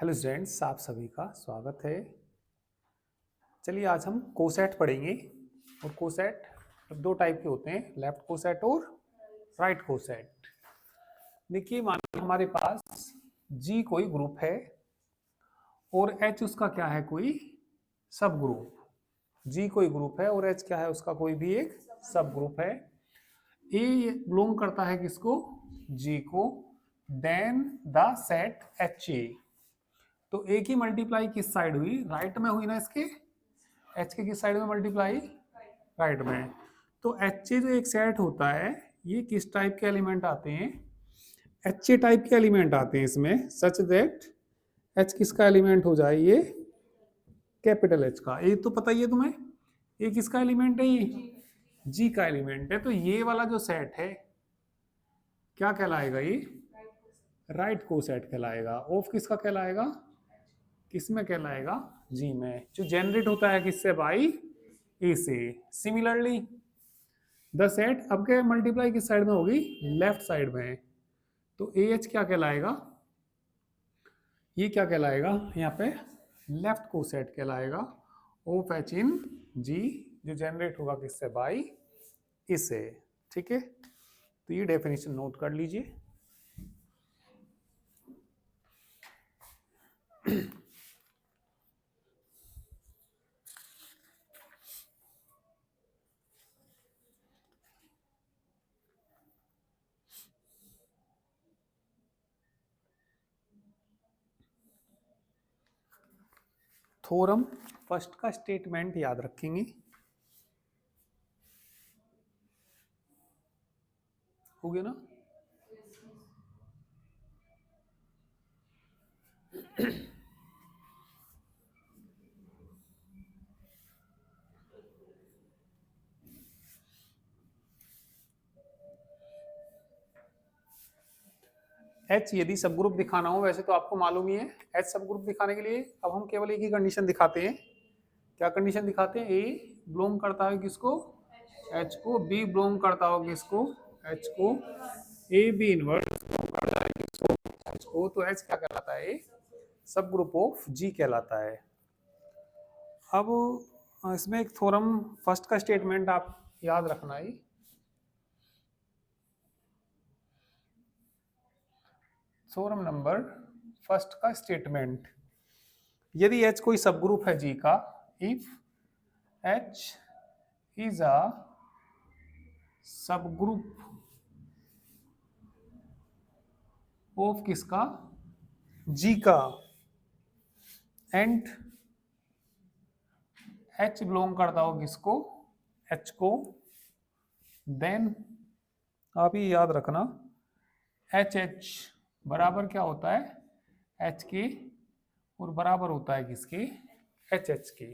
Hello students, आप सभी का स्वागत है। चलिए आज हम कोसेट पढ़ेंगे। और कोसेट दो टाइप के होते हैं, लेफ्ट कोसेट और राइट कोसेट। देखिए, मान लो हमारे पास जी कोई ग्रुप है और एच उसका क्या है, कोई सब ग्रुप। जी कोई ग्रुप है और एच क्या है, उसका कोई भी एक सब ग्रुप है। ए बिलोंग करता है किसको, जी को। Then the set H A, तो ए की मल्टीप्लाई किस साइड हुई, राइट में हुई ना इसके। एच के किस साइड में मल्टीप्लाई, राइट में। तो एच ए जो एक सेट होता है, ये किस टाइप के एलिमेंट आते हैं, एच ए टाइप के एलिमेंट आते हैं इसमें, सच दैट एच किसका एलिमेंट हो जाए, ये कैपिटल एच का। ये तो पता ही है तुम्हें, ये किसका एलिमेंट है, ये जी का एलिमेंट है। तो ये वाला जो सेट है क्या कहलाएगा, ये राइट को सेट कहलाएगा। ऑफ किसका कहलाएगा, किस में कहलाएगा, जी में, जो जनरेट होता है किससे, बाई ए से। सिमिलरली द सेट अब क्या मल्टीप्लाई किस साइड में होगी, लेफ्ट साइड में। तो ए एच क्या कहलाएगा, ये क्या कहलाएगा यहाँ पे, लेफ्ट को सेट कहलाएगा। ऑफ एच इन जी, जो जनरेट होगा किससे, बाई इसे। ठीक है, तो ये डेफिनेशन नोट कर लीजिए। थोरम फर्स्ट का स्टेटमेंट याद रखेंगे, हो गया ना। एच यदि सब ग्रुप दिखाना हो, वैसे तो आपको मालूम ही है, एच सब ग्रुप दिखाने के लिए अब हम केवल एक ही कंडीशन दिखाते हैं। क्या कंडीशन दिखाते हैं, ए बिलोंग करता है किसको, एच को। बी बिलोंग करता हो किसको, एच को। ए बी इनवर्स करता है किसको, एच को। तो एच क्या कहलाता है, सब ग्रुप ऑफ जी कहलाता है। अब इसमें एक थ्योरम फर्स्ट का स्टेटमेंट आप याद रखना है। थ्योरम नंबर फर्स्ट का स्टेटमेंट, यदि एच कोई सब ग्रुप है जी का, if H is a subgroup of किसका, जी का, एंड एच बिलोंग करता हो किसको, एच को। देन आप ये याद रखना, एच एच बराबर क्या होता है, एच के, और बराबर होता है किसके, एच एच के।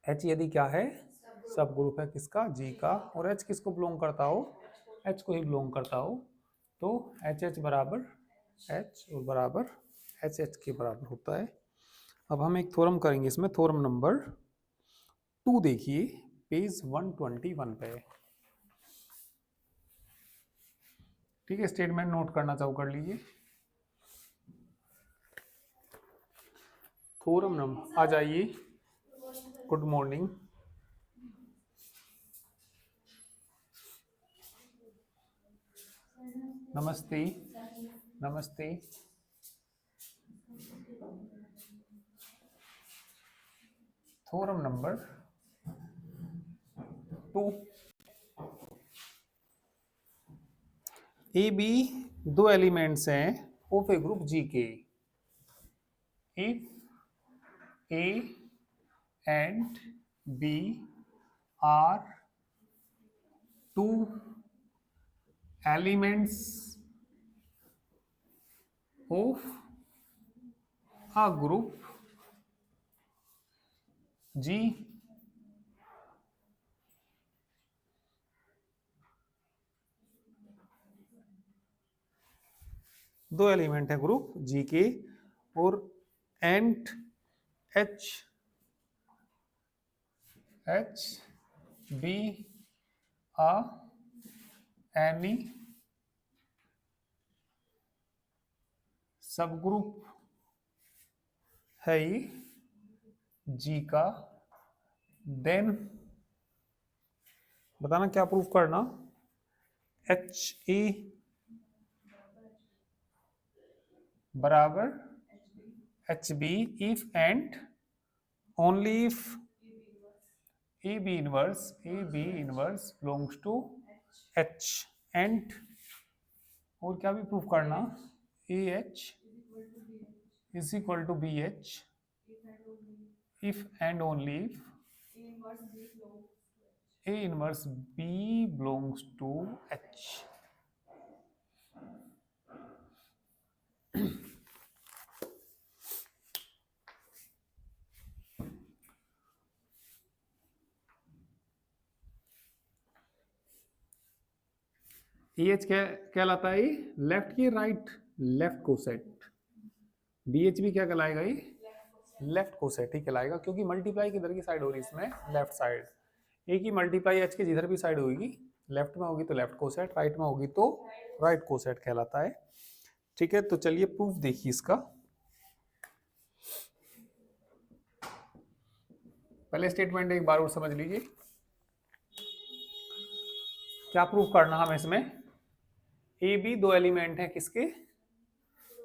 एच यदि क्या है, सब ग्रुप है किसका, जी का, और एच किसको बिलोंग करता हो, एच को ही बिलोंग करता हो, तो एच एच बराबर एच और बराबर एच एच के बराबर होता है। अब हम एक थ्योरम करेंगे इसमें, थ्योरम नंबर 2 देखिए पेज 121 पे। ठीक है, स्टेटमेंट नोट करना चाहो कर लीजिए। थ्योरम नंबर आ जाइए, गुड मॉर्निंग। नमस्ते, नमस्ते। थ्योरम नंबर 2, ए बी दो एलिमेंट्स हैं ऑफ ए ग्रुप जी के। If a and b are two elements of a group G, दो एलिमेंट है ग्रुप जी के, और and H H be a any subgroup है ये जी का, देन बताना क्या प्रूफ करना, एच ए बराबर H B if and only if A B inverse belongs to H, and और क्या भी प्रूफ करना, A H is equal to B H if and only if A inverse B belongs to H. A H क्या कहलाता है, ये left की right, left coset. B H भी क्या कहलाएगा, ये लेफ्ट कोसेट ही कहलाएगा, क्योंकि मल्टीप्लाई किधर की साइड हो रही है इसमें, लेफ्ट साइड। ए की मल्टीप्लाई एच के जिधर भी साइड होगी, लेफ्ट में होगी तो लेफ्ट कोसेट, राइट में होगी तो राइट कोसेट कहलाता है। ठीक है, तो चलिए प्रूफ देखिए इसका। पहले स्टेटमेंट एक बार और समझ लीजिए, क्या प्रूफ करना हमें इसमें, ए बी दो एलिमेंट हैं किसके,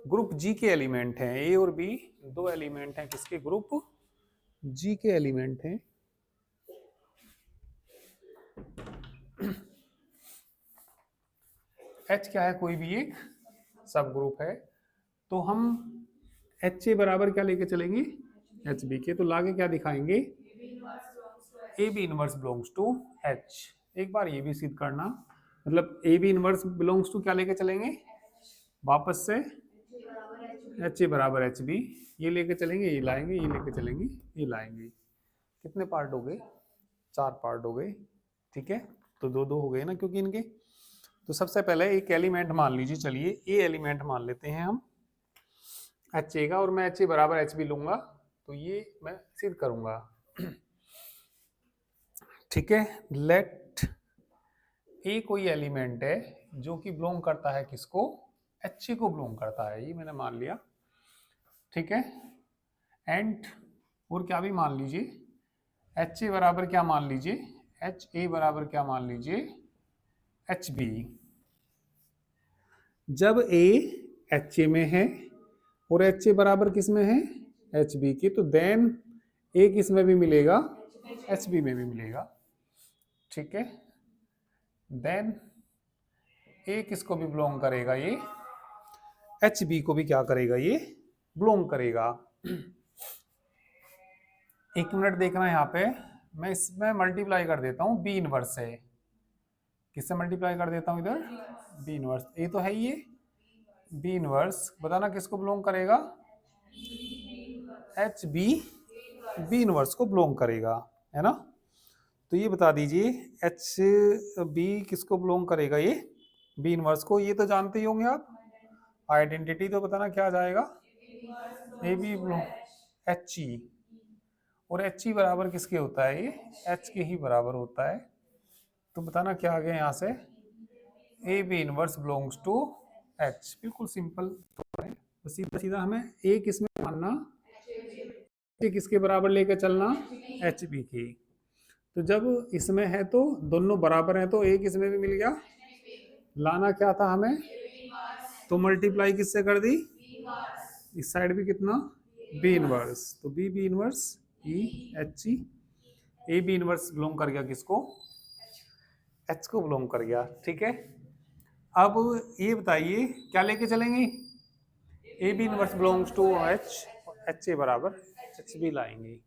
ग्रुप जी के एलिमेंट हैं, ए और बी दो एलिमेंट हैं किसके, ग्रुप जी के एलिमेंट हैं। एच क्या है, कोई भी एक सब ग्रुप है, तो हम एच ए बराबर क्या लेके चलेंगे, एच बी के, तो लागे क्या दिखाएंगे, A B inverse belongs to H. एक बार ये भी सिद्ध करना, मतलब A B inverse belongs to क्या लेके चलेंगे, वापस से एच ए बराबर एच बी, ये लेके चलेंगे, ये लाएंगे, ये लेके चलेंगे, ये लाएंगे। कितने पार्ट हो गए, 4 पार्ट हो गए। ठीक है, तो 2 2 हो गए ना, क्योंकि इनके। तो सबसे पहले एक एलिमेंट मान लीजिए, चलिए ए एलिमेंट मान लेते हैं हम एच ए का, और मैं एच ए बराबर एच बी लूंगा, तो ये मैं सिद्ध करूंगा। ठीक है, लेट ए कोई एलिमेंट है जो कि बिलोंग करता है किसको, एच ए को बिलोंग करता है, ये मैंने मान लिया। ठीक है, एंड और क्या भी मान लीजिए, एच ए बराबर क्या मान लीजिए, एच ए बराबर क्या मान लीजिए, एच बी। जब ए एच ए में है और एच ए बराबर किस में है, एच बी के, तो देन ए किस में भी मिलेगा, एच बी में भी मिलेगा। ठीक है, देन ए किसको भी बिलोंग करेगा, ये एच बी को भी क्या करेगा, ये बिलोंग करेगा। एक मिनट देखना, यहाँ पे मैं इसमें मल्टीप्लाई कर देता हूँ बी इनवर्स से, किससे मल्टीप्लाई कर देता हूँ इधर, बी इनवर्स, ये तो है, ये बी इनवर्स बताना किसको बिलोंग करेगा, एच बी बी इनवर्स को बिलोंग करेगा, है ना। तो ये बता दीजिए एच बी किसको बिलोंग करेगा, ये बी इनवर्स को, ये तो जानते ही होंगे आप, आइडेंटिटी तो बताना क्या आ जाएगा, A B belong H E, और एच ई बराबर किसके होता है, ये एच के ही बराबर होता है। तो बताना क्या आ गया यहाँ से, A B inverse belongs to H, बिल्कुल सिंपल। तो सीधा सीधा हमें ए किसमें मानना, ए किसके बराबर लेकर चलना, एच बी की। तो जब इसमें है तो दोनों बराबर हैं, तो ए किसमें भी मिल गया, लाना क्या था हमें, तो मल्टीप्लाई किससे कर दी, इस साइड भी कितना, बी इनवर्स, तो B B inverse E H E, A B inverse belong कर गया किसको, एच को बिलोंग कर गया। ठीक है, अब ये बताइए क्या लेके चलेंगे, A B inverse belongs to H, H A बराबर एच बी लाएंगे।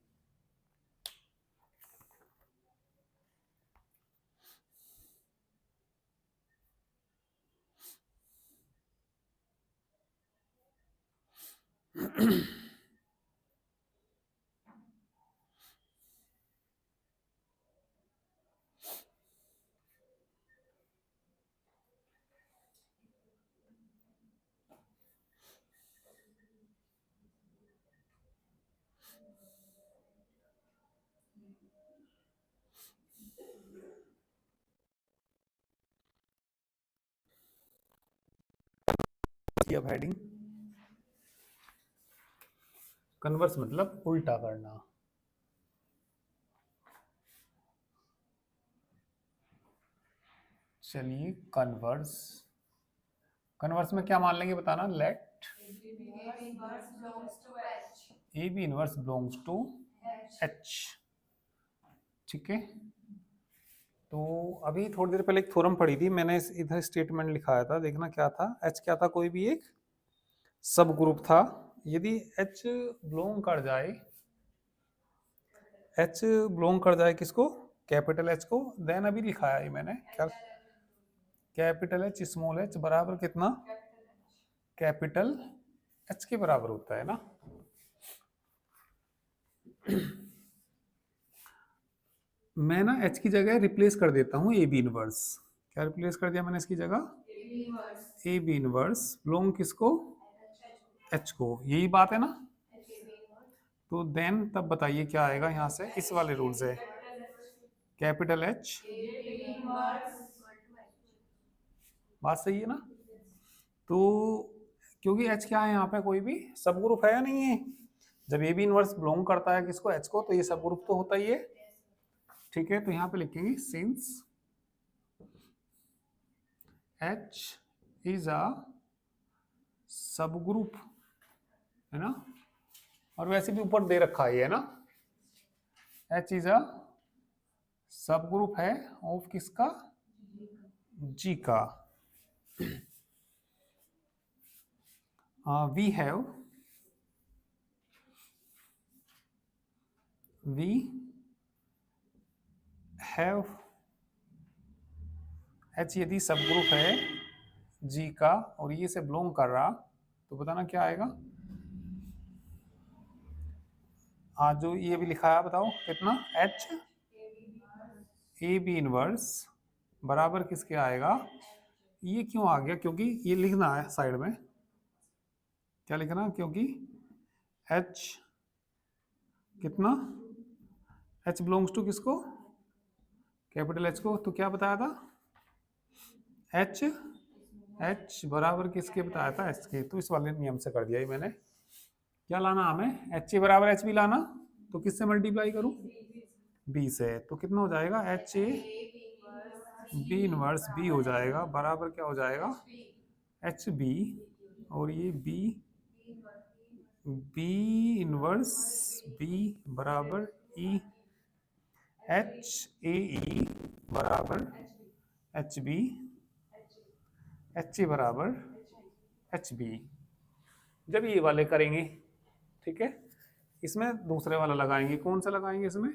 अब हेडिंग कन्वर्स मतलब उल्टा करना। चलिए कन्वर्स, कन्वर्स में क्या मान लेंगे बताना। Let A B inverse belongs to H. ठीक है, तो अभी थोड़ी देर पहले एक थ्योरम पढ़ी थी मैंने, इधर स्टेटमेंट लिखाया था, देखना क्या था। एच क्या था, कोई भी एक सब ग्रुप था। यदि एच बिलोंग कर जाए, एच बिलोंग कर जाए किसको, कैपिटल एच को, देन अभी लिखाया है मैंने क्या, कैपिटल एच स्मॉल एच बराबर कितना, कैपिटल एच के बराबर होता है ना। मैं ना एच की जगह रिप्लेस कर देता हूँ ए बी इनवर्स। क्या रिप्लेस कर दिया मैंने इसकी जगह, ए बी इनवर्स बिलोंग किसको, एच को, यही बात है ना। तो देन तब बताइए क्या आएगा यहाँ से, इस वाले रूल से, कैपिटल एच, बात सही है ना। तो क्योंकि एच क्या है यहाँ पे, कोई भी सब ग्रुप है या नहीं है, जब ए बी इनवर्स बिलोंग करता है किसको, एच को, तो ये सब ग्रुप तो होता ही है। ठीक है, तो यहाँ पे लिखेंगे since H is a subgroup, है ना। और वैसे भी ऊपर दे रखा है ना, H is a subgroup है ऑफ किसका, जी का। We have, we have H यदि सब ग्रुप है जी का और ये से बिलोंग कर रहा, तो बताना क्या आएगा। जो ये भी लिखा है बताओ कितना, एच ए बी इनवर्स बराबर किसके आएगा। ये क्यों आ गया, क्योंकि ये लिखना है साइड में, क्या लिखना, क्योंकि एच कितना, एच बिलोंग्स टू किसको, कैपिटल एच को। तो क्या बताया था, एच, एच बराबर किसके बताया था, एच के। तो इस वाले नियम से कर दिया ये मैंने। क्या लाना हमें, एच ए बराबर एच बी लाना, तो किससे मल्टीप्लाई करूं, बी से। तो कितना हो जाएगा, H A B inverse B हो जाएगा बराबर क्या हो जाएगा, एच बी, और ये बी, बी इनवर्स बी बराबर ई, एच ए ई बराबर एच बी, एच ए बराबर एच बी। जब ये वाले करेंगे, ठीक है, इसमें दूसरे वाला लगाएंगे, कौन सा लगाएंगे इसमें,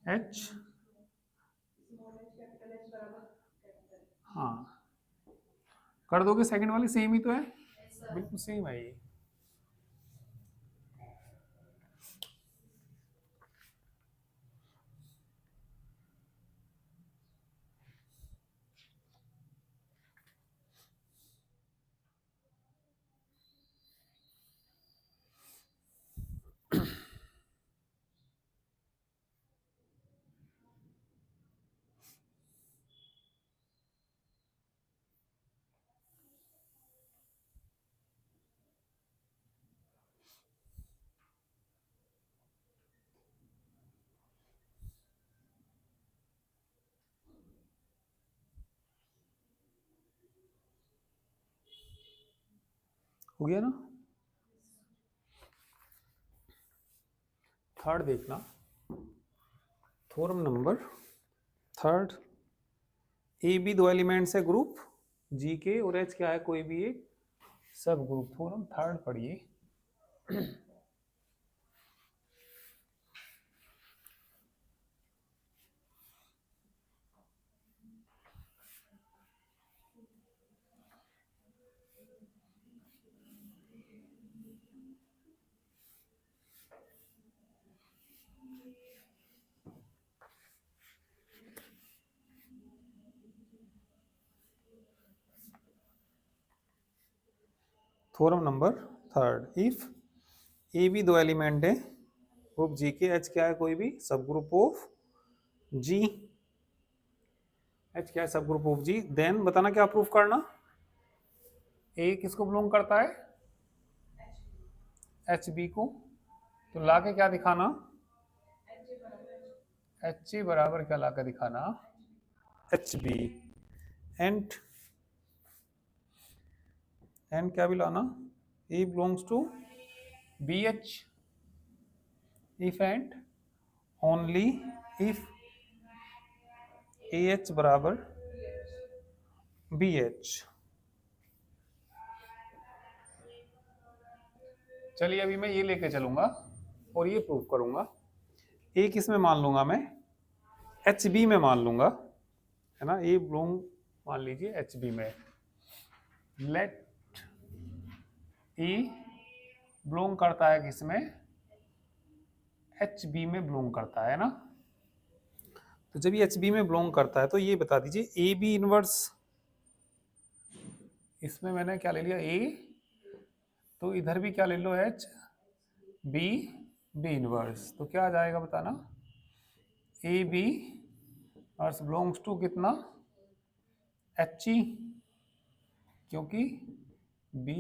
एच, हाँ कर दोगे, सेकंड वाली सेम ही तो है, बिल्कुल सेम है ये। हो गया ना। थर्ड देखना, theorem number third, A B दो एलिमेंट्स है ग्रुप जी के, और एच क्या है, कोई भी एक सब ग्रुप। थ्योरम थर्ड पढ़िए। Theorem number third, if A B दो एलिमेंट है ग्रुप जी के, एच क्या है, कोई भी सब ग्रुप ऑफ जी, एच क्या है, सब ग्रुप ऑफ जी, देन बताना क्या प्रूफ करना, ए किसको बिलोंग करता है, एच बी को, तो ला के क्या दिखाना, एच ए बराबर क्या ला के दिखाना, एच बी। एंड क्या भी लाना, a belongs to B H, if and only if a H बराबर बी एच। चलिए अभी मैं ये लेके चलूंगा और ये प्रूव करूंगा। ए किस में मान लूंगा मैं, एच बी में मान लूंगा, है ना, ए बिलोंग मान लीजिए एच बी में। लेट ई बिलोंग करता है किसमें, एच बी में बिलोंग करता है ना। तो जब ये एच बी में बिलोंग करता है तो ये बता दीजिए ए बी इनवर्स, इसमें मैंने क्या ले लिया ए, तो इधर भी क्या ले लो एच बी, बी इनवर्स, तो क्या आ जाएगा बताना, ए बी और बिलोंग्स टू कितना, एच ई, क्योंकि बी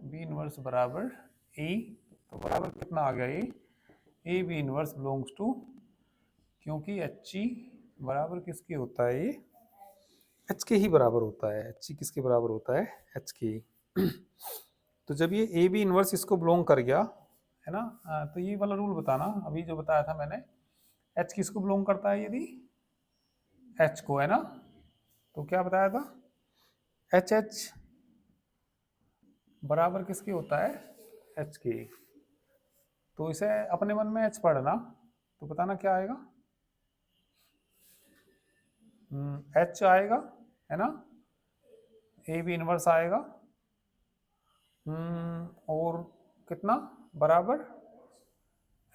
बी इनवर्स बराबर ए, तो बराबर कितना आ गया A B inverse belongs to, क्योंकि एच ई बराबर किसके होता है, ये एच के ही बराबर होता है, एच ई किसके बराबर होता है, एच के। तो जब ये ए बी इनवर्स इसको बिलोंग कर गया, है ना, तो ये वाला रूल बताना अभी जो बताया था मैंने, एच किसको बिलोंग करता है, यदि एच को, है ना, तो क्या बताया था, एच एच बराबर किसकी होता है, एच की। तो इसे अपने मन में एच पढ़ना, तो बताना क्या आएगा, एच आएगा, है ना, ए बी इनवर्स आएगा, और कितना बराबर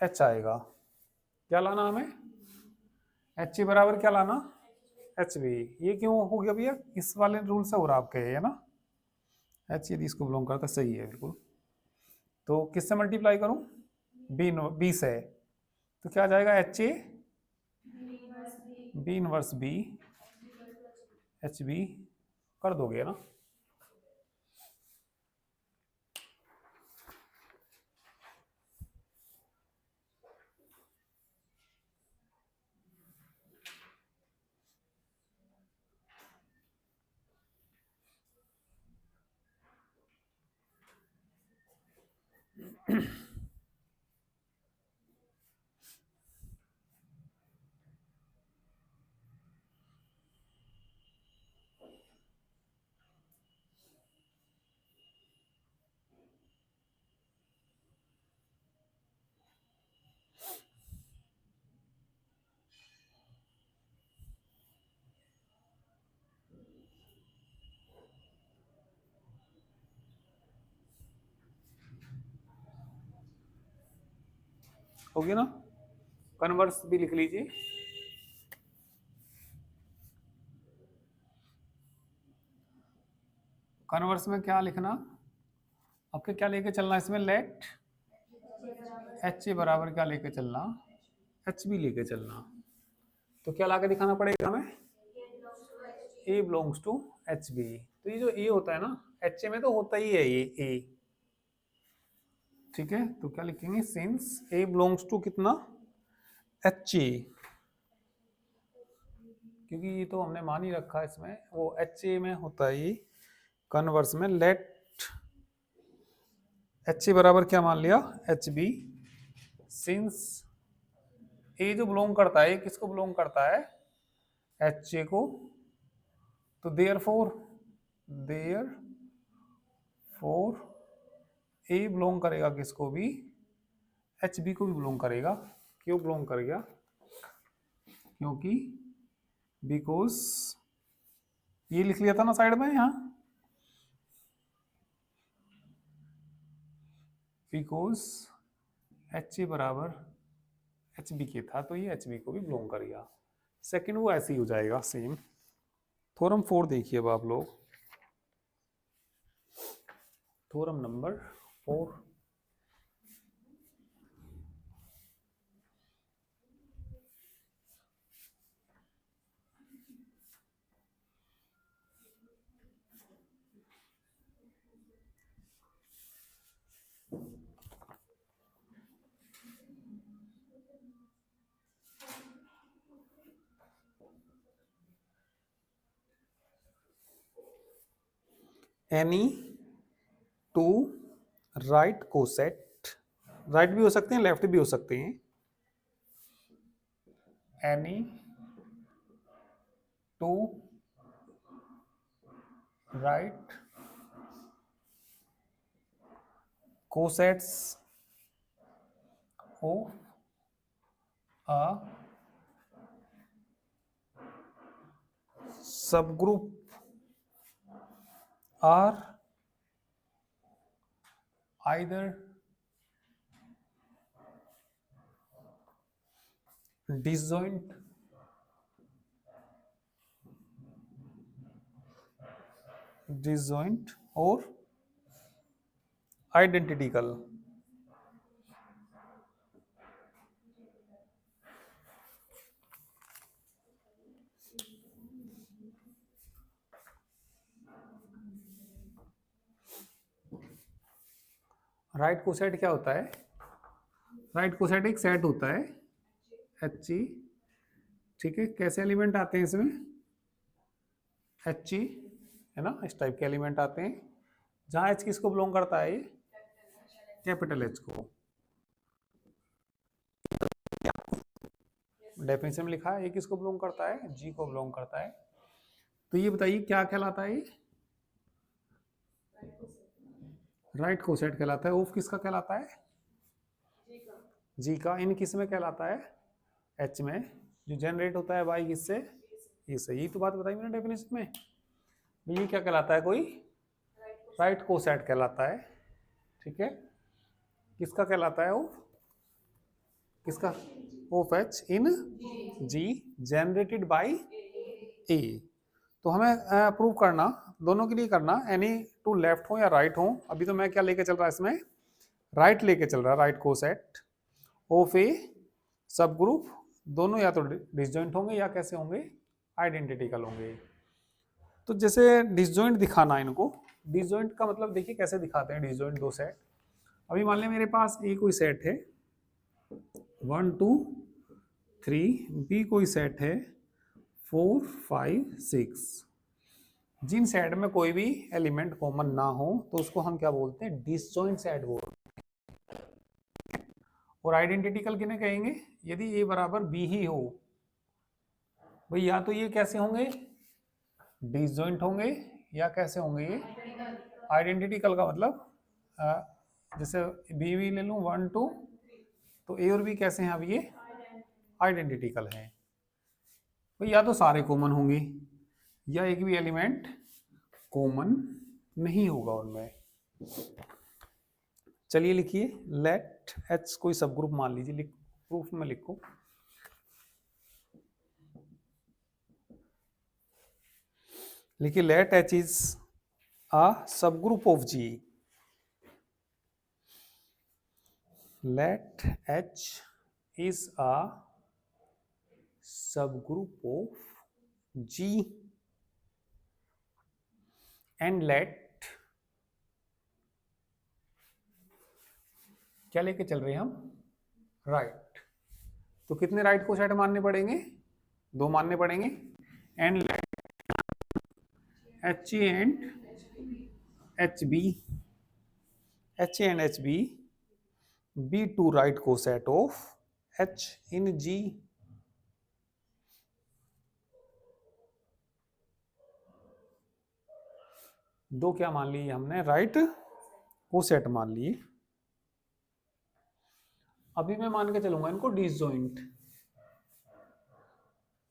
एच आएगा। क्या लाना हमें, एच ई बराबर क्या लाना, एच बी। ये क्यों हो गया भैया, इस वाले रूल से हो रहा आपके, है ना, एच यदि इसको बिलोंग करता, सही है बिल्कुल। तो किससे मल्टीप्लाई करूं, बी, बी से, तो क्या आ जाएगा, H A B inverse B, H B कर दोगे ना। होगी ना, कन्वर्स भी लिख लीजिए, कन्वर्स में क्या लिखना, आपके क्या लेके चलना इसमें, लेट एच ए बराबर क्या लेके चलना, एच बी लेके चलना। तो क्या लाके दिखाना पड़ेगा हमें, ए बिलोंग्स टू एच बी। तो ये जो ए होता है ना, एच ए में तो होता ही है ये ए, ठीक है, तो क्या लिखेंगे, सिंस ए बिलोंग्स टू कितना, एच ए, क्योंकि ये तो हमने मान ही रखा है इसमें, वो एच ए में होता है ये, कन्वर्स में लेट एच ए बराबर क्या मान लिया, एच बी, सिंस ए जो बिलोंग करता है, किसको बिलोंग करता है, एच ए को, तो देयर फोर ए बिलोंग करेगा किसको भी, एच बी को भी बिलोंग करेगा। क्यों बिलोंग कर गया, क्योंकि बिकॉज ये लिख लिया था ना साइड में यहाँ, बिकॉज एच ए बराबर एच बी के था, तो ये एच बी को भी बिलोंग करेगा। सेकंड वो ऐसे ही हो जाएगा सेम। थ्योरम 4 देखिए अब आप लोग, theorem number 4, any two right coset, right भी हो सकते हैं लेफ्ट भी हो सकते हैं, any two right cosets of a subgroup are either disjoint or identical. Right coset क्या होता है? राइट कोसेट एक सेट होता है एच ई, ठीक है। कैसे एलिमेंट आते हैं इसमें? एच ई है ना, इस टाइप के एलिमेंट आते हैं जहां एच किसको बिलोंग करता है? ये कैपिटल एच को। डेफिनेशन में लिखा है ये किसको बिलोंग करता है? जी को बिलोंग करता है। तो ये बताइए क्या कहलाता है? राइट कोसेट कहलाता है। ऑफ किसका कहलाता है? जी का। इन किस में कहलाता है? एच में। जो जनरेट होता है बाई किससे? इससे। यही तो बात बताई मैंने डेफिनेशन में। ये क्या कहलाता है? कोई राइट कोसेट कहलाता है, ठीक है। किसका कहलाता है? ऑफ किसका? Of H in G generated by a. तो हमें प्रूव करना, दोनों के लिए करना, एनी टू लेफ्ट हो या राइट हो। अभी तो मैं क्या लेके चल रहा है इसमें? राइट लेके चल रहा है। राइट कोसेट ऑफ ए सब ग्रुप, दोनों या तो डिसजॉइंट होंगे या कैसे होंगे? आइडेंटिकल होंगे। तो जैसे डिसजॉइंट दिखाना इनको, डिसजॉइंट का मतलब देखिए कैसे दिखाते हैं डिसजॉइंट दो सेट। अभी मान लिया मेरे पास ए कोई सेट है 1 2 3, बी कोई सेट है 4 5 6। जिन सेट में कोई भी एलिमेंट कॉमन ना हो तो उसको हम क्या बोलते हैं? डिसजॉइंट सेट बोलते हैं। और आइडेंटिकल किन्हें कहेंगे? यदि ए बराबर बी ही हो भाई, या तो ये कैसे होंगे? डिसजॉइंट होंगे या कैसे होंगे? ये आइडेंटिकल का मतलब जैसे बी भी ले लूं 1 2, तो ए और बी कैसे हैं? अब ये आइडेंटिकल हैं। तो या तो सारे कॉमन होंगे या एक भी एलिमेंट कॉमन नहीं होगा उनमें। चलिए लिखिए, लेट एच कोई सब ग्रुप मान लीजिए, प्रूफ में लिखो। लिखिए late H is a subgroup of G. Let H is a subgroup of G and let, क्या लेके चल रहे हैं हम? राइट। तो कितने राइट को सेट मानने पड़ेंगे? 2 मानने पड़ेंगे। And let H A and H B, H A and H B be two right coset of H in G. दो क्या मान लिए हमने? राइट को सेट मान लिए। अभी मैं मान के चलूंगा इनको डिसजॉइंट।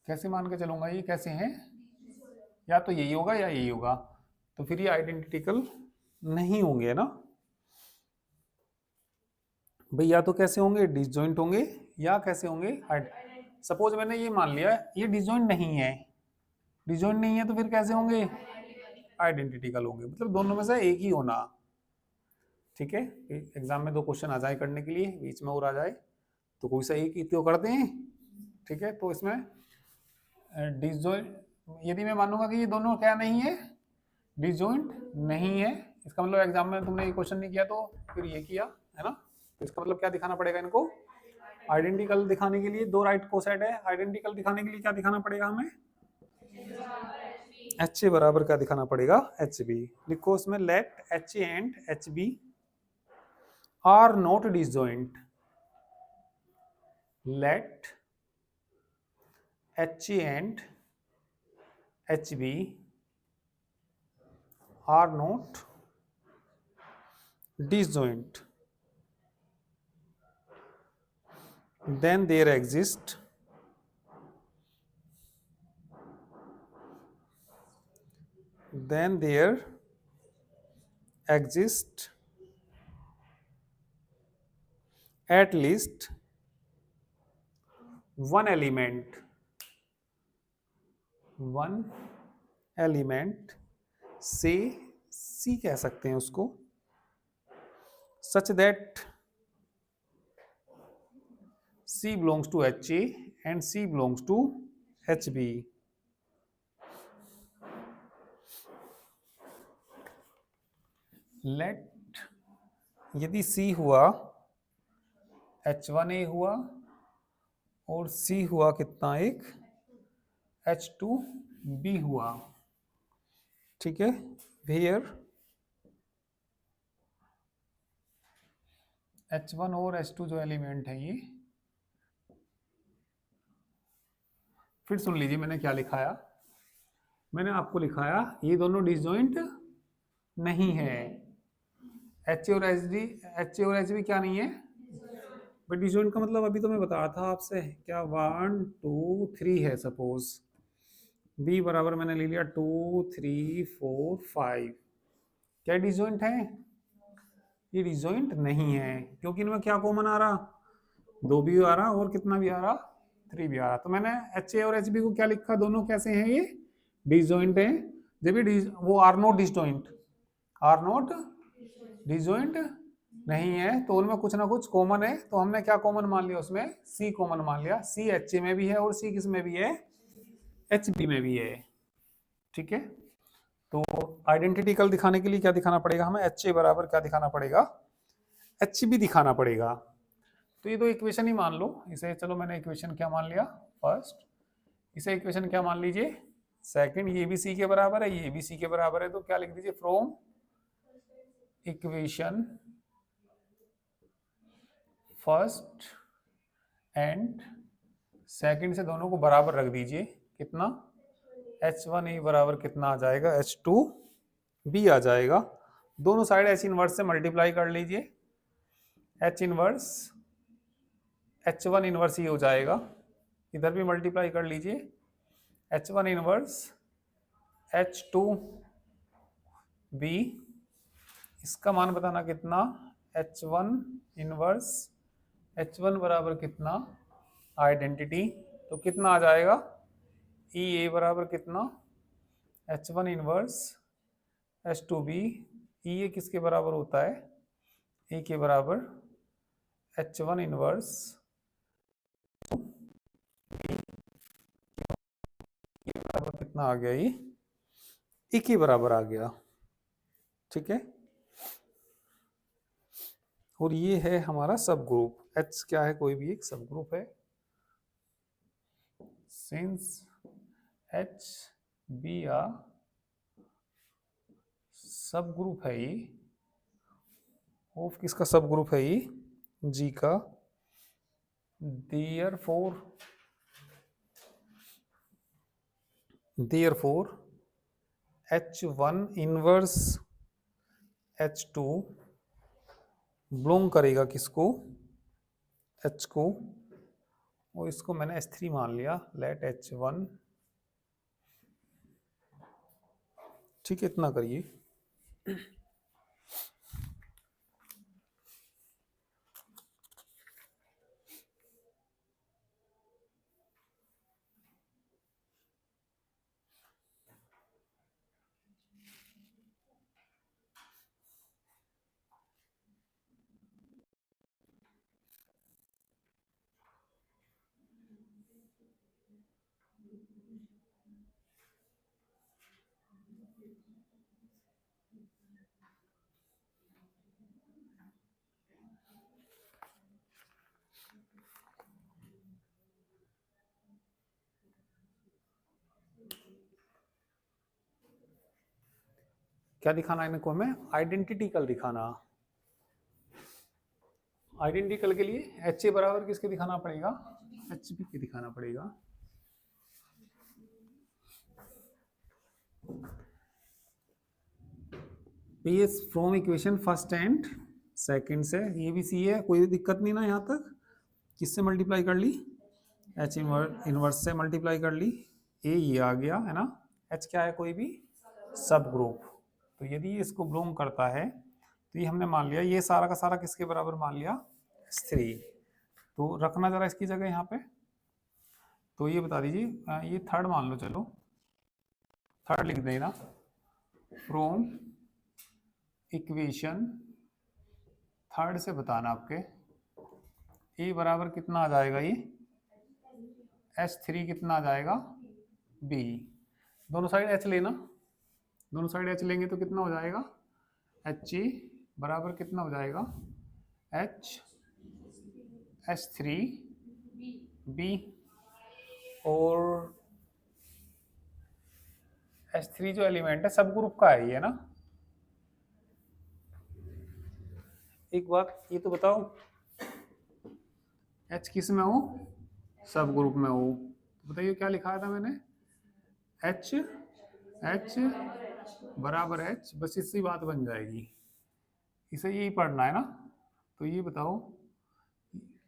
कैसे मान के चलूंगा? ये कैसे हैं? या तो यही होगा या यही होगा, तो फिर ये आइडेंटिकल नहीं होंगे ना भाई। या तो कैसे होंगे? डिसजॉइंट होंगे या कैसे होंगे? सपोज मैंने ये मान लिया ये डिसजॉइंट नहीं है, डिसजॉइंट नहीं है तो फिर कैसे होंगे? आइडेंटिकल होंगे। मतलब दोनों में से एक ही होना, ठीक है। एग्जाम में 2 क्वेश्चन आ जाए करने के लिए, बीच में और आ जाए तो कोई सा एक ही तो करते हैं, ठीक है। तो इसमें डिसजॉइंट, यदि मैं मानूंगा कि ये दोनों क्या नहीं है? डिसजॉइंट नहीं है, इसका मतलब एग्जाम में तुमने ये क्वेश्चन नहीं किया तो फिर ये किया है ना। तो इसका मतलब क्या दिखाना पड़ेगा इनको? आइडेंटिकल दिखाने के लिए 2 राइट कोसेट है, आइडेंटिकल दिखाने के लिए क्या दिखाना पड़ेगा हमें? एच ए बराबर क्या दिखाना पड़ेगा, एच बी। लिखो उसमें let H A and H B are not disjoint. Let H A and H B are not disjoint, then there exists at least one element से C कह सकते हैं उसको, such that C belongs to HA and C belongs to HB. Let यदि C हुआ H1A हुआ और C हुआ कितना, एक H2B हुआ, ठीक है। वेयर H1 और H2 जो एलिमेंट है ये, फिर सुन लीजिए मैंने क्या लिखाया। मैंने आपको लिखाया ये दोनों डिसजॉइंट नहीं है। एच ए और एच बी क्या नहीं है, बट डिसजॉइंट का मतलब अभी तो मैं बता था आपसे, क्या 1 2 3 है सपोज, बी बराबर मैंने ले लिया 2 3 4 5, क्या डिसजॉइंट है, ये डिसजॉइंट नहीं है, क्योंकि इनमें क्या कॉमन आ रहा, 2 भी आ रहा और कितना भी आ रहा, 3 भी आ रहा। तो मैंने एच ए और एच बी को क्या लिखा, दोनों कैसे हैं, ये डिसजॉइंट है। जब भी वो are not disjoint, are not disjoint नहीं है, तो उनमें कुछ ना कुछ कॉमन है। तो हमने क्या कॉमन मान लिया, उसमें सी कॉमन मान लिया। सी एच ए में भी है और सी किस में भी है, एच बी में भी है, ठीक है। तो आइडेंटिटी कल दिखाने के लिए क्या दिखाना पड़ेगा हमें, एच ए बराबर क्या दिखाना पड़ेगा, एच बी दिखाना पड़ेगा। तो ये तो इक्वेशन ही मान लो इसे, चलो मैंने इक्वेशन क्या मान लिया फर्स्ट, इसे इक्वेशन क्या मान लीजिए सेकंड, ये भी सी के बराबर है, ये भी सी के बराबर है, तो क्या लिख दीजिए, from equation first and second से दोनों को बराबर रख दीजिए, कितना H1A बराबर कितना आ जाएगा, H2B आ जाएगा। दोनों साइड H इनवर्स से मल्टीप्लाई कर लीजिए, H इनवर्स H1 इनवर्स ही हो जाएगा, इधर भी मल्टीप्लाई कर लीजिए, H1 इनवर्स H2B, इसका मान बताना कितना, H1 इनवर्स H1 बराबर कितना आइडेंटिटी, तो कितना आ जाएगा, ई ए बराबर कितना, H1 इनवर्स H2B, ई ए किसके बराबर होता है, ए के बराबर H1 इनवर्स बराबर कितना आ गया, ये ई के बराबर आ गया, ठीक है। और ये है हमारा सब ग्रुप, H क्या है, कोई भी एक सब ग्रुप है। सिंस H बी आ सब ग्रुप है ये, ऑफ किसका सब ग्रुप है ये, जी का, therefore H1 inverse H2 belong करेगा किसको, H को, और इसको मैंने H3 मान लिया, लेट H1, ठीक है, इतना करिए। क्या दिखाना है इनको हमें? आइडेंटिटिकल दिखाना। आइडेंटिकल के लिए एच ए बराबर किसके दिखाना पड़ेगा? एच बी के दिखाना पड़ेगा। P S from equation first and second से, ये भी सी है, कोई दिक्कत नहीं ना यहाँ तक। किससे मल्टीप्लाई कर ली? एच इनवर्स से मल्टीप्लाई कर ली। ए ये आ गया है ना। एच क्या है? कोई भी सब ग्रुप। तो यदि इसको बिलोंग करता है तो ये हमने मान लिया, ये सारा का सारा किसके बराबर मान लिया? S3। तो रखना जरा इसकी जगह यहाँ पे। तो ये बता दीजिए, ये थर्ड मान लो, चलो थर्ड लिख देना। फ्रॉम इक्वेशन थर्ड से बताना आपके ए बराबर कितना आ जाएगा? ये S3 कितना आ जाएगा? B। दोनों साइड H लेना, दोनों साइड H लेंगे तो कितना हो जाएगा? HE बराबर कितना हो जाएगा? H S3 B। और S3 जो एलिमेंट है सब ग्रुप का है ये ना। एक बात ये तो बताओ, H किस में हो? सब ग्रुप में हो। तो बताइए क्या लिखा था मैंने? H बराबर H, बस इससे बात बन जाएगी, इसे यही पढ़ना है ना। तो ये बताओ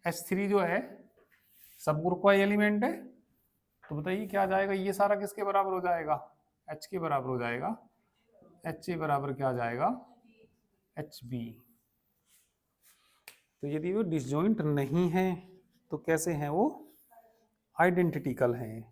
H3 जो है सब ग्रुप का एलिमेंट है, तो बताइए क्या जाएगा? ये सारा किसके बराबर हो जाएगा? H के बराबर हो जाएगा। H ए बराबर क्या आ जाएगा? HB। तो यदि वो डिसजॉइंट नहीं है तो कैसे हैं वो? आइडेंटिटिकल हैं।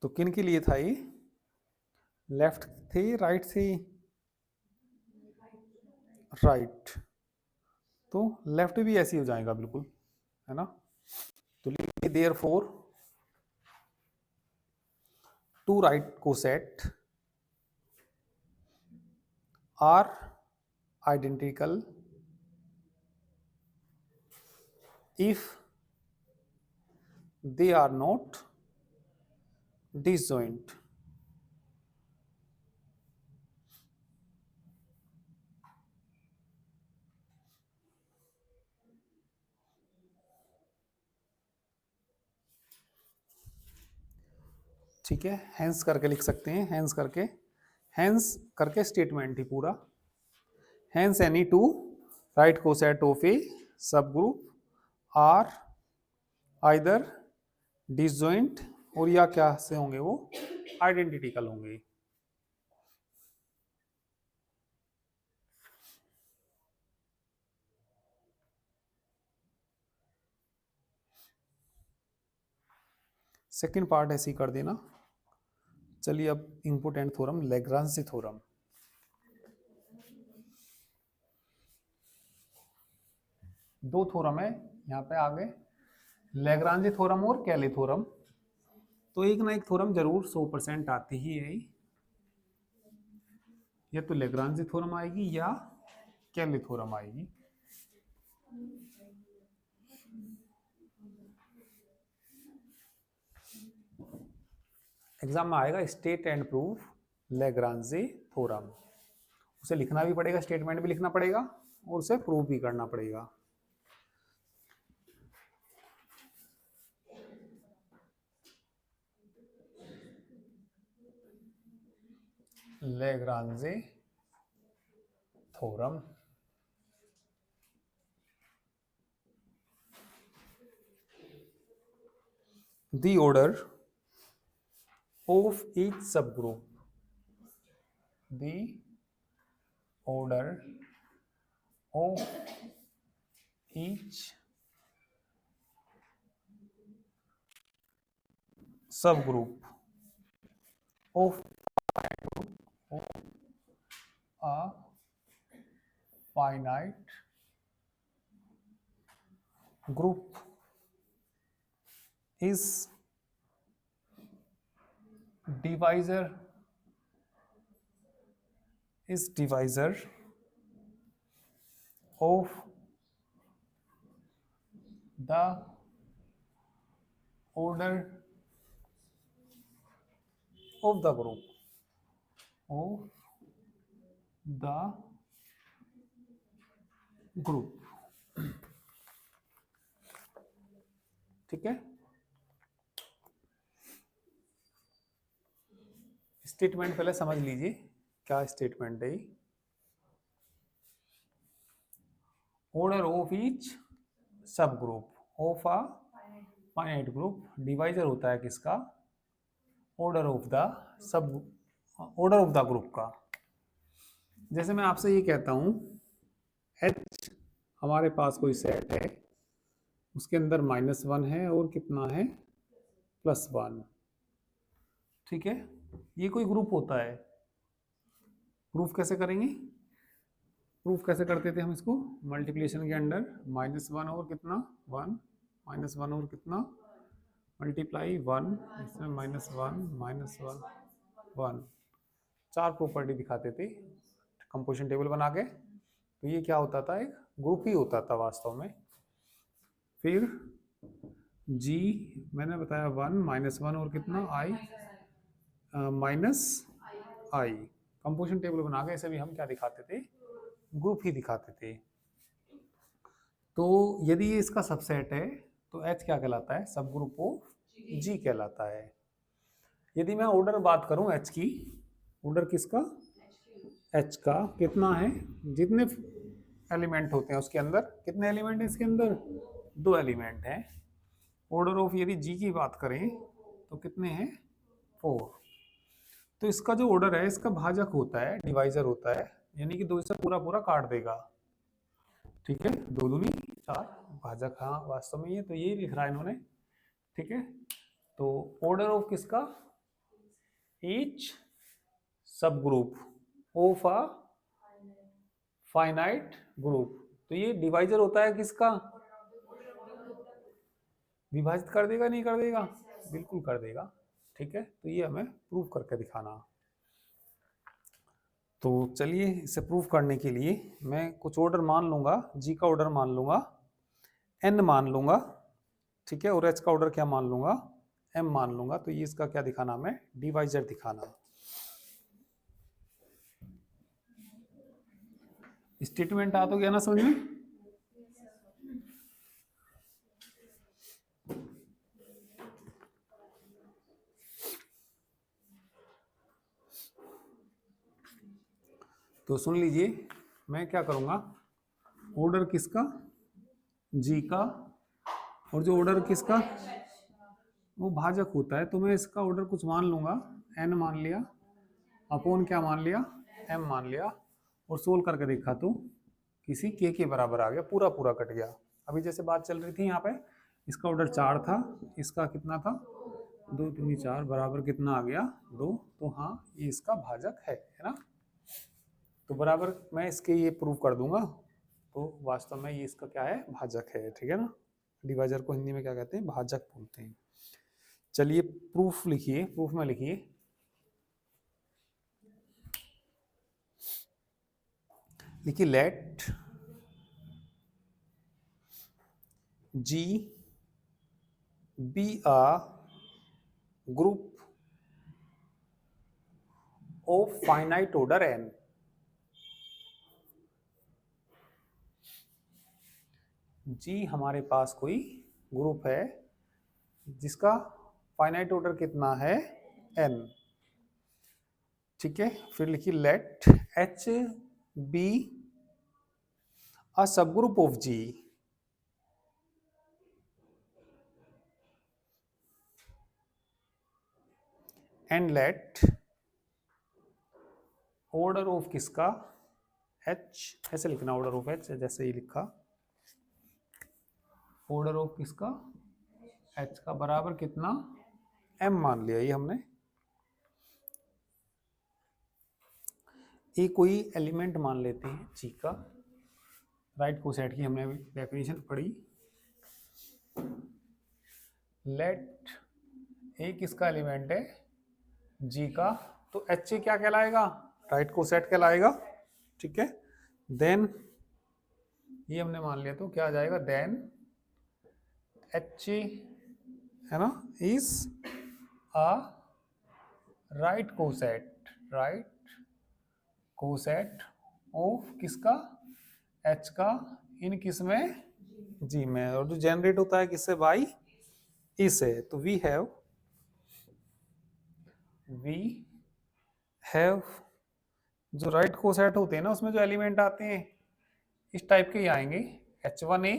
तो किन के लिए था ये? लेफ्ट थे, राइट थे? राइट। तो लेफ्ट भी ऐसे ही हो जाएगा बिल्कुल, है ना। तो लिखिए therefore two right coset are identical if they are not disjoint। ठीक है, हैंस करके लिख सकते हैं, हैंस करके, हैंस करके स्टेटमेंट ही पूरा। Hence any two right coset of a subgroup are either disjoint, और या क्या से होंगे वो? आइडेंटिटिकल होंगे। सेकंड पार्ट ऐसे ही कर देना। चलिए अब इंपोर्टेंट थ्योरम, लैग्रांज थ्योरम। दो थ्योरम है यहाँ पे आगे, लैग्रांज थ्योरम और कैले थ्योरम। तो एक ना एक थ्योरम जरूर 100% आती ही है, या तो लैग्रांज थ्योरम आएगी या कैले थ्योरम आएगी। एग्जाम में आएगा state and proof Lagrange theorem. उसे लिखना भी पड़ेगा, स्टेटमेंट भी लिखना पड़ेगा और उसे प्रूफ भी करना पड़ेगा। Lagrange theorem. The order of each subgroup, the order of each subgroup of a finite group is divisor of the order of the group ठीक है। स्टेटमेंट पहले समझ लीजिए क्या स्टेटमेंट है। ऑर्डर ऑफ ईच सब group of a finite group divisor होता है किसका? Order of the sub, order of the group का। जैसे मैं आपसे ये कहता हूं H हमारे पास कोई सेट है, उसके अंदर -1 है और कितना है +1, ठीक है। ये कोई ग्रुप होता है। प्रूफ कैसे करेंगे? प्रूफ कैसे करते थे हम इसको? मल्टीप्लिकेशन के अंडर -1 और कितना 1, -1 और कितना मल्टीप्लाई 1, इसमें -1 1, 4 प्रॉपर्टी दिखाते थे कंपोजिशन टेबल बना के। तो ये क्या होता था? एक ग्रुप ही होता था वास्तव में। फिर G मैंने बताया 1, -1 और कितना I -I। कंपोजिशन टेबल बना के ऐसे भी हम क्या दिखाते थे? ग्रुप ही दिखाते थे। तो यदि ये इसका सबसेट है तो H क्या कहलाता है? सब ग्रुप ऑफ G कहलाता है। यदि मैं ऑर्डर बात करूं H की, ऑर्डर किसका? H का कितना है? जितने एलिमेंट होते हैं उसके अंदर, कितने एलिमेंट हैं इसके अंदर? 2 एलिमेंट हैं। ऑर्डर ऑफ यदि G की बात करें तो कितने हैं? 4। तो इसका जो ऑर्डर है इसका भाजक होता है, डिवाइजर होता है, यानी कि 2 से पूरा पूरा काट देगा, ठीक है। 2 दूनी 4 भाजक, हाँ वास्तव में ये तो यही लिख रहा है इन्होंने, ठीक है। तो ऑर्डर ऑफ किसका? ईच सब group of a finite group. तो ये डिवाइजर होता है किसका? विभाजित कर देगा नहीं कर देगा? बिल्कुल कर देगा, ठीक है। तो ये हमें प्रूव करके दिखाना। तो चलिए इसे प्रूव करने के लिए मैं कुछ ऑर्डर मान लूंगा। G का ऑर्डर मान लूंगा, N मान लूंगा, ठीक है। और H का ऑर्डर क्या मान लूंगा? M मान लूंगा। तो ये इसका क्या दिखाना हमें? डिवाइजर दिखाना। स्टेटमेंट आ तो गया ना समझ में? तो सुन लीजिए, मैं क्या करूंगा, ऑर्डर किसका? G का, और जो ऑर्डर किसका? वो भाजक होता है। तो मैं इसका ऑर्डर कुछ मान लूंगा, N मान लिया, अपॉन क्या मान लिया? M मान लिया, और सोल्व करके देखा तो किसी K के बराबर आ गया, पूरा पूरा कट गया। अभी जैसे बात चल रही थी यहाँ पे, इसका ऑर्डर 4 था, इसका कितना था? 2 दूनी 4 बराबर कितना आ गया? 2। तो हाँ ये इसका भाजक है ना। तो बराबर मैं इसके ये प्रूव कर दूंगा। तो वास्तव में ये इसका क्या है? भाजक है, ठीक है ना। डिवाइजर को हिंदी में क्या कहते हैं? भाजक बोलते हैं। चलिए प्रूफ लिखिए, प्रूफ में लिखिए late G be a group of finite order n। G हमारे पास कोई ग्रुप है जिसका फाइनाइट ऑर्डर कितना है? n, ठीक है। फिर लिखिए let H be a subgroup of G and let order of किसका? H, ऐसे लिखना ऑर्डर ऑफ H, जैसे ही लिखा। ऑर्डर ऑफ किसका? H का बराबर कितना? M मान लिया ये हमने। ये कोई एलिमेंट मान लेते हैं G का। राइट कोसेट की हमने डेफिनेशन पढ़ी। लेट ए किसका एलिमेंट है, जी का, तो एच ए क्या कहलाएगा, राइट कोसेट कहलाएगा, ठीक है। देन ये हमने मान लिया तो क्या आ जाएगा, देन एच ए है ना is a right coset of किसका, एच का, इन किस में, जी में, और जो जनरेट होता है किससे, बाई ई से। तो वी हैव जो राइट कोसेट होते हैं ना उसमें जो एलिमेंट आते हैं इस टाइप के ही आएंगे, H1A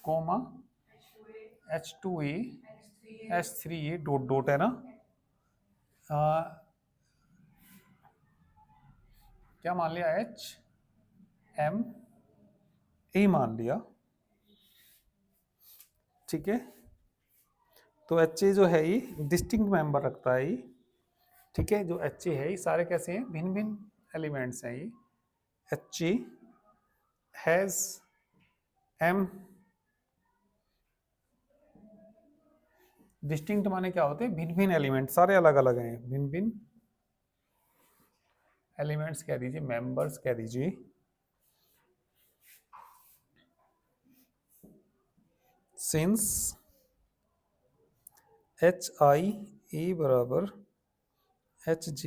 coma H2A H3A dot dot है ना, क्या मान लिया, HMA मान लिया, ठीक है। तो HA जो है ये डिस्टिंक्ट मेंबर रखता है ये, ठीक है। जो HA है ये सारे कैसे हैं, भिन्न भिन्न एलिमेंट्स हैं ये। HA हैज M डिस्टिंक्ट माने क्या होते हैं, भिन्न भिन्न एलिमेंट, सारे अलग अलग हैं, भिन्न भिन्न एलिमेंट्स कह दीजिए, मेंबर्स कह दीजिए। सिंस HI बराबर HG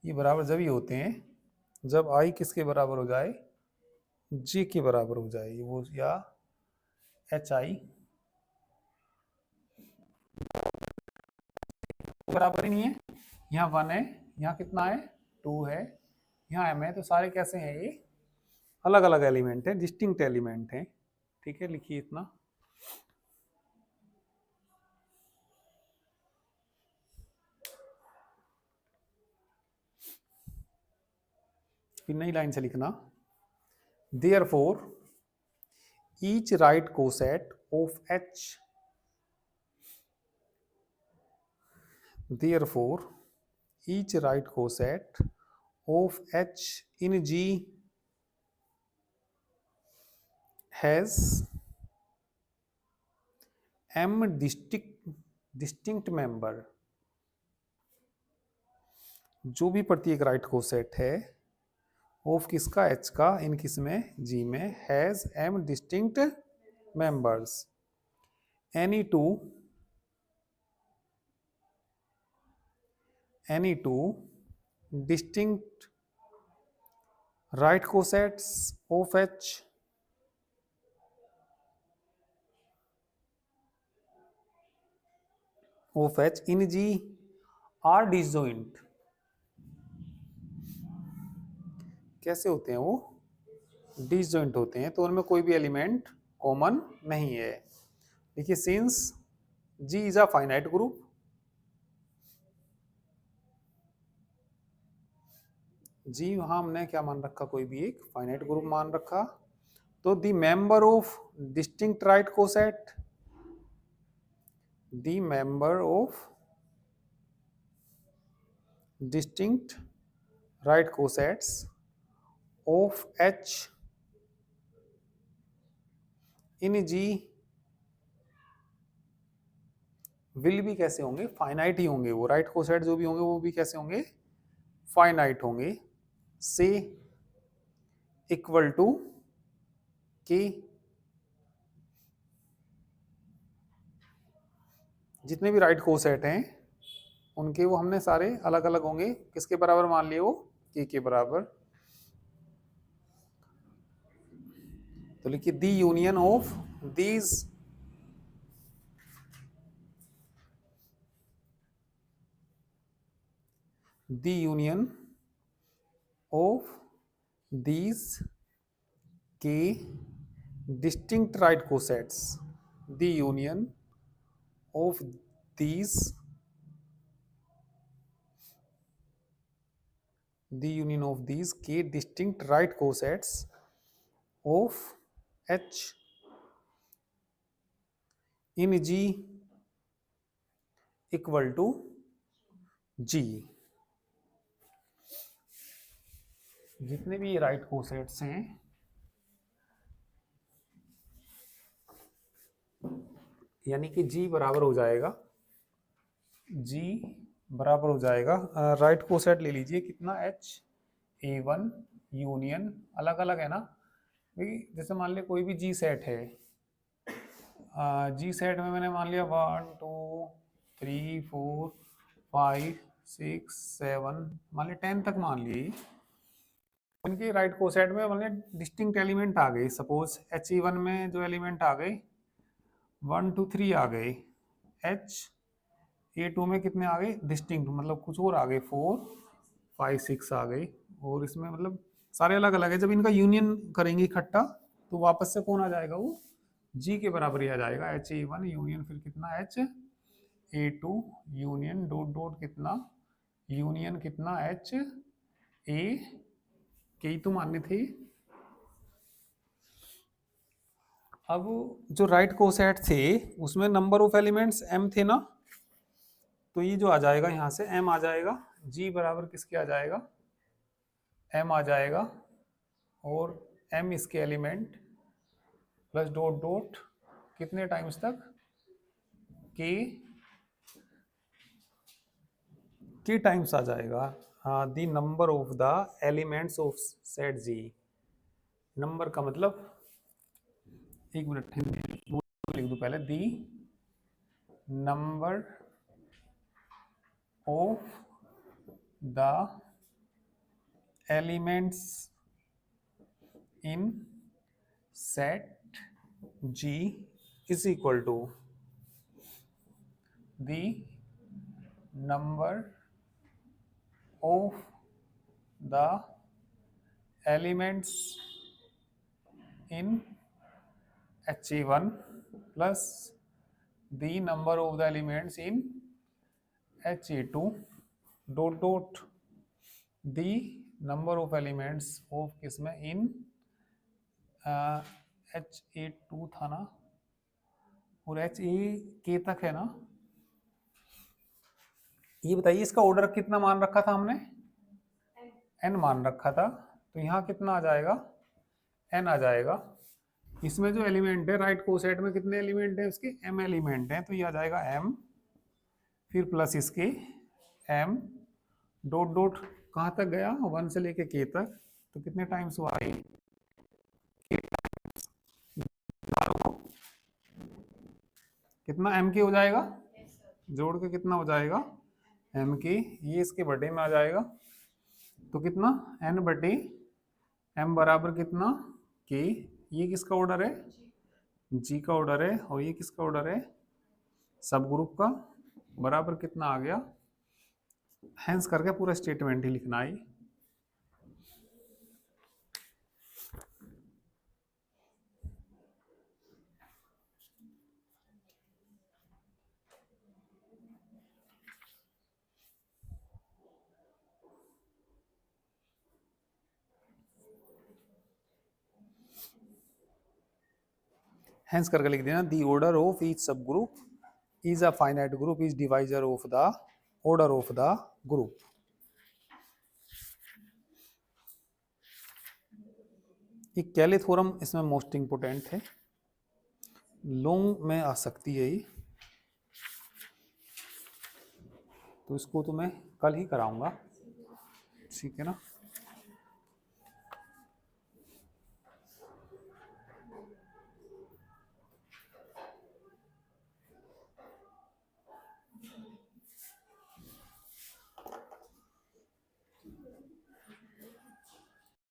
ये बराबर जब ही होते हैं जब I किसके बराबर हो जाए, G के बराबर हो जाए, वो या HI बराबर ही नहीं है, यहाँ 1 है, यहाँ कितना है 2 है, यहाँ M है, तो सारे कैसे हैं ये अलग अलग एलिमेंट है, डिस्टिंक्ट एलिमेंट है, ठीक है। लिखिए इतना, फिर नई लाइन से लिखना, therefore each right coset of H, therefore each right coset of H in G has M distinct member, जो भी प्रत्येक राइट कोसेट है ऑफ किसका, एच का, इन किस में, जी में, has M distinct members, any two distinct right cosets of H in G are disjoint, कैसे होते हैं वो, डिसजॉइंट होते हैं, तो उनमें कोई भी एलिमेंट कॉमन नहीं है। देखिए since G is a finite group, G वहां हमने क्या मान रखा, कोई भी एक फाइनाइट ग्रुप मान रखा, तो the member of distinct right coset, the member of distinct right cosets of H in G will भी कैसे होंगे, फाइनाइट ही होंगे, वो राइट कोसेट जो भी होंगे वो भी कैसे होंगे, फाइनाइट होंगे, से इक्वल टू के, जितने भी राइट कोसेट हैं उनके वो हमने सारे अलग अलग होंगे, किसके बराबर मान लिए, वो के बराबर। तो लिखिए the union of these the union of these k distinct right cosets, the union of these k distinct right cosets of H in G equal to G, जितने भी राइट कोसेट्स हैं यानी कि जी बराबर हो जाएगा, जी बराबर हो जाएगा, राइट कोसेट ले लीजिए कितना, H(A1) यूनियन, अलग अलग है ना भाई, जैसे मान लिया कोई भी जी सेट है, जी सेट में मैंने मान लिया 1 2 3 4 5 6 7 मान लिया 10 तक मान लिए, इनके राइट कोसेट में मान लिया डिस्टिंक्ट एलिमेंट आ गए, सपोज He1 में जो एलिमेंट आ गए 1 2 3 आ गए, Ha2 में कितने आ गए डिस्टिंक्ट, मतलब कुछ और आ गए 4 5 6 आ गए, और इसमें मतलब सारे अलग अलग है, जब इनका यूनियन करेंगे इकट्ठा तो वापस से कौन आ जाएगा, वो जी के बराबर ही आ जाएगा, He1 यूनियन फिर कितना Ha2 यूनियन डॉट डॉट कितना यूनियन कितना Ha के ही तो मानने थे। अब जो राइट कोसेट थे उसमें नंबर ऑफ एलिमेंट्स m थे ना, तो ये जो आ जाएगा यहाँ से m आ जाएगा, g बराबर किसके आ जाएगा, m आ जाएगा, और m इसके एलिमेंट प्लस डॉट डॉट कितने टाइम्स तक, k टाइम्स आ जाएगा, the number of the elements of set g, number का मतलब, एक मिनट लिख दो पहले, the number of the elements in set G is equal to the number of the elements in He1 plus the number of the elements in He2 dot dot the number of elements of किसमें in Ha2 था ना, और Ha तक है ना, ये बताइए इसका ऑर्डर कितना मान रखा था हमने, n मान रखा था, तो यहाँ कितना आ जाएगा, n आ जाएगा, इसमें जो एलिमेंट है राइट कोसेट में कितने एलिमेंट है उसके, m एलिमेंट है, तो ये आ जाएगा m फिर प्लस इसके m डॉट डॉट कहाँ तक गया, 1 से लेके k तक, तो कितने टाइम्स हुआ है, कितना m के हो जाएगा, जोड़ के कितना हो जाएगा m के, ये इसके बटे में आ जाएगा, तो कितना n बटे m बराबर कितना k, ये किसका ऑर्डर है, g का ऑर्डर है, और ये किसका ऑर्डर है, सब ग्रुप का, बराबर कितना आ गया, हेंस करके पूरा स्टेटमेंट ही लिखना है। हेंस करके लिख देना, दी ऑर्डर ऑफ ईच सब group is a finite group is divisor of the order of the group. ये कैले थ्योरम इसमें मोस्ट इंपोर्टेंट है, लॉन्ग में आ सकती है ये, तो इसको तो मैं कल ही कराऊंगा, ठीक है ना।